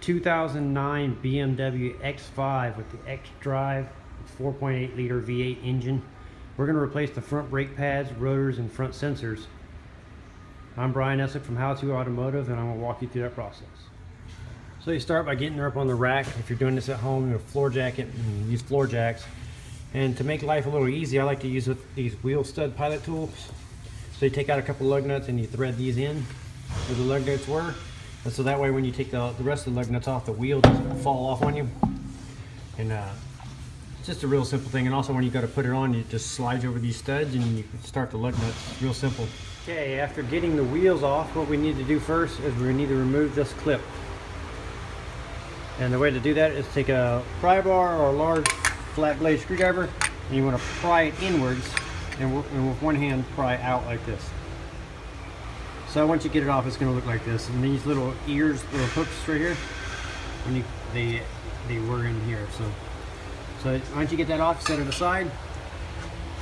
2009 BMW X5 with the XDrive 4.8 liter V8 engine. We're going to replace the front brake pads, rotors, and front sensors. I'm Brian Eslick from How To Automotive, and I'm going to walk you through that process. So you start by getting her up on the rack. If you're doing this at home, you floor jack it and use floor jacks. And to make life a little easy, I like to use these wheel stud pilot tools. So you take out a couple lug nuts and you thread these in where the lug nuts were. And so that way when you take the rest of the lug nuts off, the wheel doesn't fall off on you. And it's just a real simple thing. And also when you go to put it on, you just slide over these studs and you start the lug nuts. It's real simple. Okay, after getting the wheels off, what we need to do first is we need to remove this clip. And the way to do that is take a pry bar or a large flat blade screwdriver, and you want to pry it inwards, and with one hand pry out like this. So once you get it off, it's going to look like this. And these little ears, little hooks right here, when they were in here. So once you get that off, set it aside.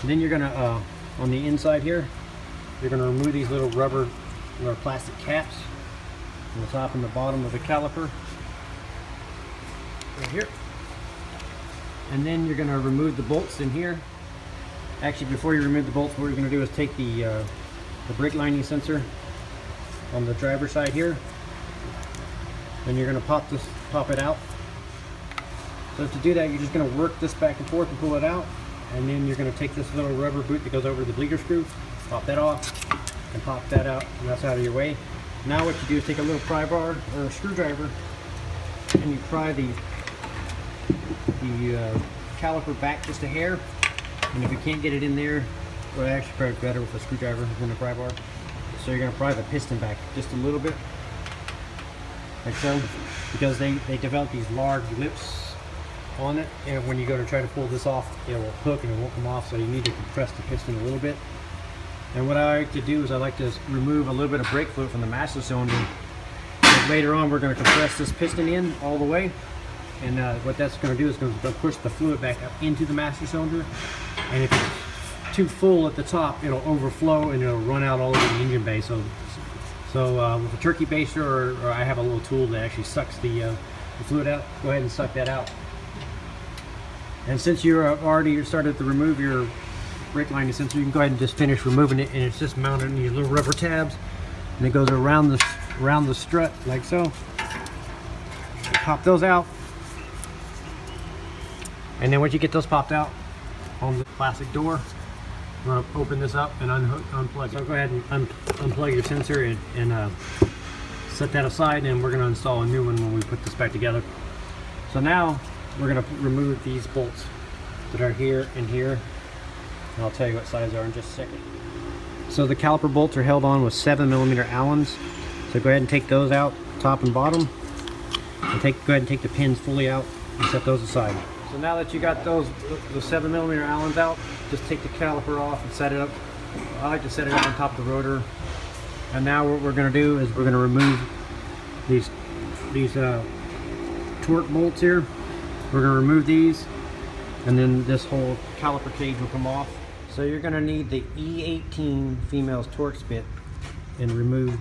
And then you're going to on the inside here, you're going to remove these little rubber or plastic caps on the top and the bottom of the caliper right here. And then you're going to remove the bolts in here. Actually, before you remove the bolts, what you're going to do is take the brake lining sensor on the driver's side here, and you're going to pop it out. So to do that, you're just going to work this back and forth and pull it out, and then you're going to take this little rubber boot that goes over the bleeder screw, pop that off, and pop that out, and that's out of your way. Now what you do is take a little pry bar or a screwdriver, and you pry the caliper back just a hair. And if you can't get it in there, well, actually probably better with a screwdriver than a pry bar. So you're going to pry the piston back just a little bit, like so, because they develop these large lips on it, and when you go to try to pull this off, it will hook and it won't come off, so you need to compress the piston a little bit. And what I like to do is I like to remove a little bit of brake fluid from the master cylinder. And later on we're going to compress this piston in all the way, and what that's going to do is going to push the fluid back up into the master cylinder. And if it's too full at the top, it'll overflow and it'll run out all over the engine bay. So with a turkey baster, or I have a little tool that actually sucks the fluid out, go ahead and suck that out. And since you're already started to remove your brake lining sensor, you can go ahead and just finish removing it, and it's just mounted in these little rubber tabs, and it goes around the strut like so. Pop those out, and then once you get those popped out on the plastic door, I'm going to open this up and unplug it. So go ahead and unplug your sensor and set that aside, and we're going to install a new one when we put this back together. So now we're going to remove these bolts that are here and here, and I'll tell you what size they are in just a second. So the caliper bolts are held on with 7mm Allens. So go ahead and take those out, top and bottom, and go ahead and take the pins fully out and set those aside. So now that you got the 7mm Allens out, just take the caliper off and set it up. I like to set it up on top of the rotor. And now what we're going to do is we're going to remove these torque bolts here. We're going to remove these, and then this whole caliper cage will come off. So you're going to need the E18 female's torque spit and remove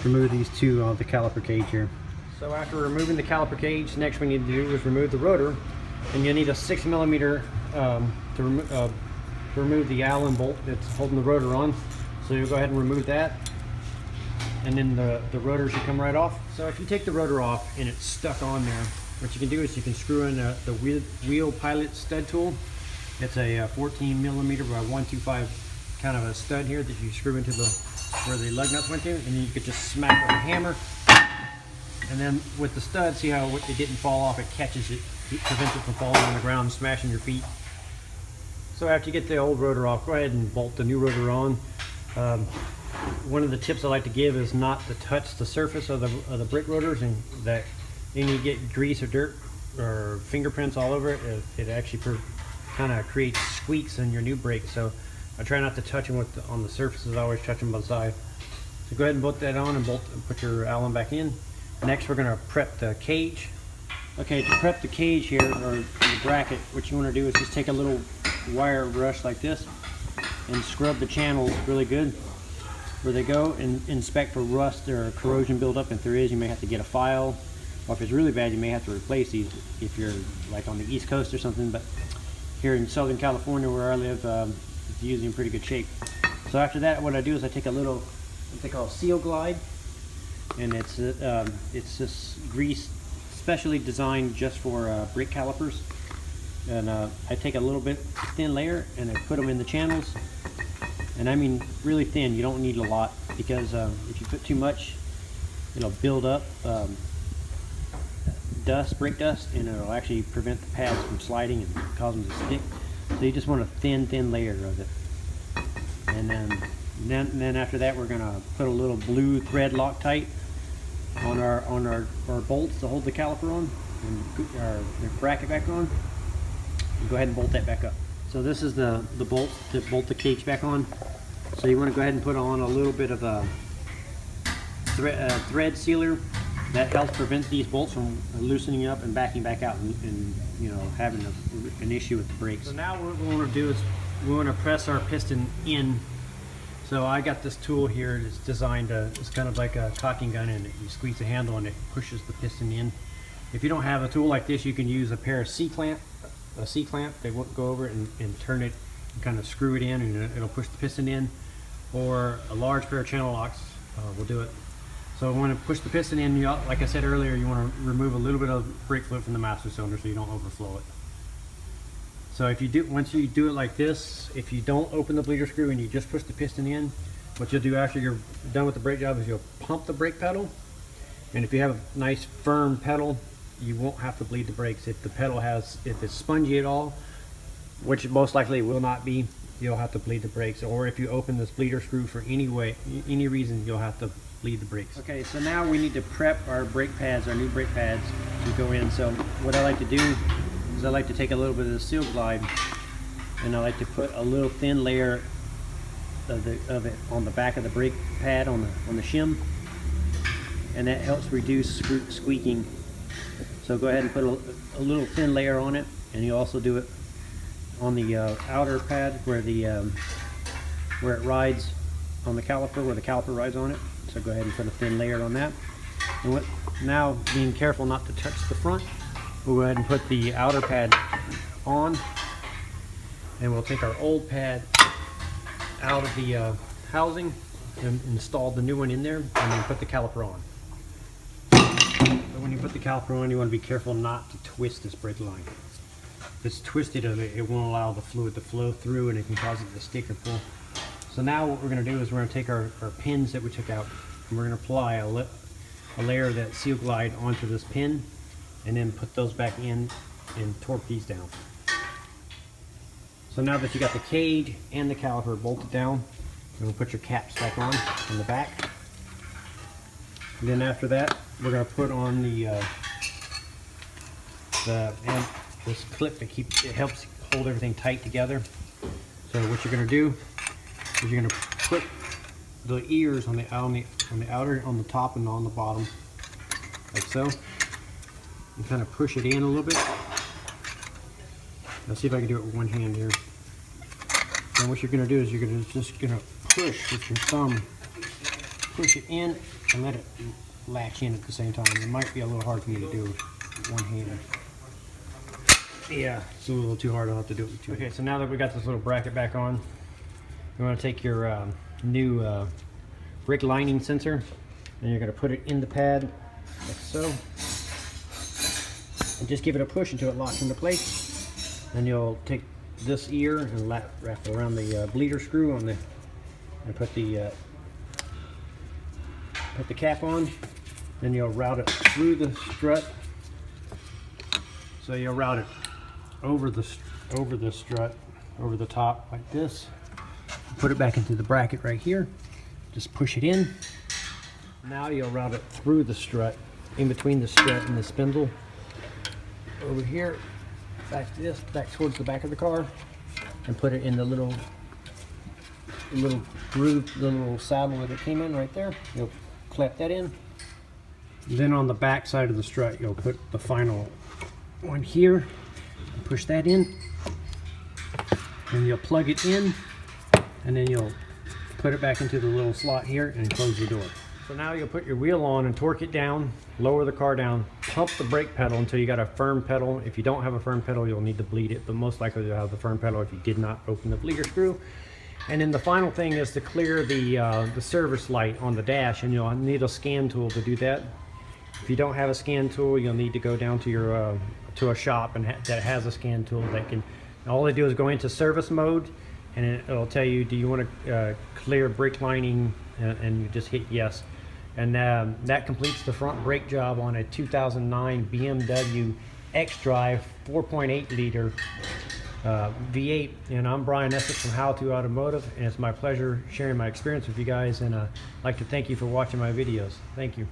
these two on the caliper cage here. So after removing the caliper cage, next we need to do is remove the rotor, and you need a 6mm to remove the Allen bolt that's holding the rotor on. So you'll go ahead and remove that, and then the rotor should come right off. So if you take the rotor off and it's stuck on there, what you can do is you can screw in the wheel pilot stud tool. It's a 14mm by 125 kind of a stud here that you screw into where the lug nuts went to, and then you could just smack with a hammer. And then with the stud, see how it didn't fall off, it catches it, prevents it from falling on the ground and smashing your feet. So after you get the old rotor off, go ahead and bolt the new rotor on. One of the tips I like to give is not to touch the surface of the brake rotors, and that then you get grease or dirt or fingerprints all over it. It actually kind of creates squeaks in your new brake. So I try not to touch them on the surfaces. I always touch them on the side. So go ahead and bolt that on and put your Allen back in. Next we're going to prep the cage. Okay, to prep the cage here, or the bracket, what you want to do is just take a little wire brush like this and scrub the channels really good where they go, and inspect for rust or corrosion buildup. If there is, you may have to get a file or if it's really bad, you may have to replace these if you're like on the East Coast or something. But here in Southern California, where I live, it's usually in pretty good shape. So after that, what I do is I take a little, what they call Seal Glide, and it's this grease specially designed just for brake calipers. And I take a little bit thin layer and I put them in the channels, and I mean really thin. You don't need a lot, because if you put too much, it'll build up dust, brake dust, and it'll actually prevent the pads from sliding and cause them to stick. So you just want a thin layer of it. And then after that, we're gonna put a little blue thread Loctite on our bolts to hold the caliper on, and our bracket back on. And go ahead and bolt that back up. So this is the bolt to bolt the cage back on. So you want to go ahead and put on a little bit of a thread sealer. That helps prevent these bolts from loosening up and backing back out, and you know, having an issue with the brakes. So now what we want to do is we want to press our piston in. So I got this tool here that's designed to, it's kind of like a caulking gun, and you squeeze the handle and it pushes the piston in. If you don't have a tool like this, you can use a pair of C-clamp. They won't go over it and turn it and kind of screw it in, and it'll push the piston in. Or a large pair of channel locks will do it. So we want to push the piston in. Like I said earlier, you want to remove a little bit of brake fluid from the master cylinder so you don't overflow it. So if you do, once you do it like this, if you don't open the bleeder screw and you just push the piston in, what you'll do after you're done with the brake job is you'll pump the brake pedal. And if you have a nice firm pedal, you won't have to bleed the brakes. If the pedal if it's spongy at all, which it most likely will not be, you'll have to bleed the brakes. Or if you open this bleeder screw for any reason, you'll have to bleed the brakes. Okay, so now we need to prep our brake pads, our new brake pads, to go in. So what I like to do is I like to take a little bit of the Seal Glide, and I like to put a little thin layer of it on the back of the brake pad on the shim, and that helps reduce squeaking. So go ahead and put a little thin layer on it, and you also do it on the outer pad where it rides on the caliper, where the caliper rides on it. So go ahead and put a thin layer on that. And now, being careful not to touch the front, we'll go ahead and put the outer pad on, and we'll take our old pad out of the housing and install the new one in there, and then put the caliper on. But when you put the caliper on, you want to be careful not to twist this brake line. If it's twisted, it won't allow the fluid to flow through, and it can cause it to stick or pull. So now what we're going to do is we're going to take our pins that we took out, and we're going to apply a layer of that Seal Glide onto this pin, and then put those back in and torque these down. So now that you got the cage and the caliper bolted down, you're going to put your caps back on the back. And then after that, we're going to put on this clip that helps hold everything tight together. So what you're going to do is you're going to put the ears on the outer, on the top and on the bottom, like so, and kind of push it in a little bit. Let's see if I can do it with one hand here. And what you're going to do is you're just going to push with your thumb, push it in, and let it latch in at the same time. It might be a little hard for me to do with one hand. Yeah, it's a little too hard. I'll have to do it with two hands. Okay, so now that we got this little bracket back on, you want to take your new brake lining sensor, and you're going to put it in the pad, like so, and just give it a push until it locks into place. And you'll take this ear and wrap it around the bleeder screw on and put the cap on. Then you'll route it through the strut. So you'll route it over the strut, over the top like this. Put it back into the bracket right here. Just push it in. Now you'll route it through the strut, in between the strut and the spindle, over here, back towards the back of the car, and put it in the little groove, the little saddle that it came in right there. You'll clamp that in. Then on the back side of the strut, you'll put the final one here, and push that in, and you'll plug it in, and then you'll put it back into the little slot here and close the door. So now you'll put your wheel on and torque it down, lower the car down pump the brake pedal until you got a firm pedal. If you don't have a firm pedal, you'll need to bleed it, but most likely you'll have the firm pedal if you did not open the bleeder screw. And then the final thing is to clear the service light on the dash, and you'll need a scan tool to do that. If you don't have a scan tool, you'll need to go down to your to a shop that has a scan tool that can. All they do is go into service mode, and it'll tell you, do you want to clear brake lining, and you just hit yes. And that completes the front brake job on a 2009 BMW XDrive 4.8 liter V8. And I'm Brian Eslick from How To Automotive, and it's my pleasure sharing my experience with you guys, and I'd like to thank you for watching my videos. Thank you.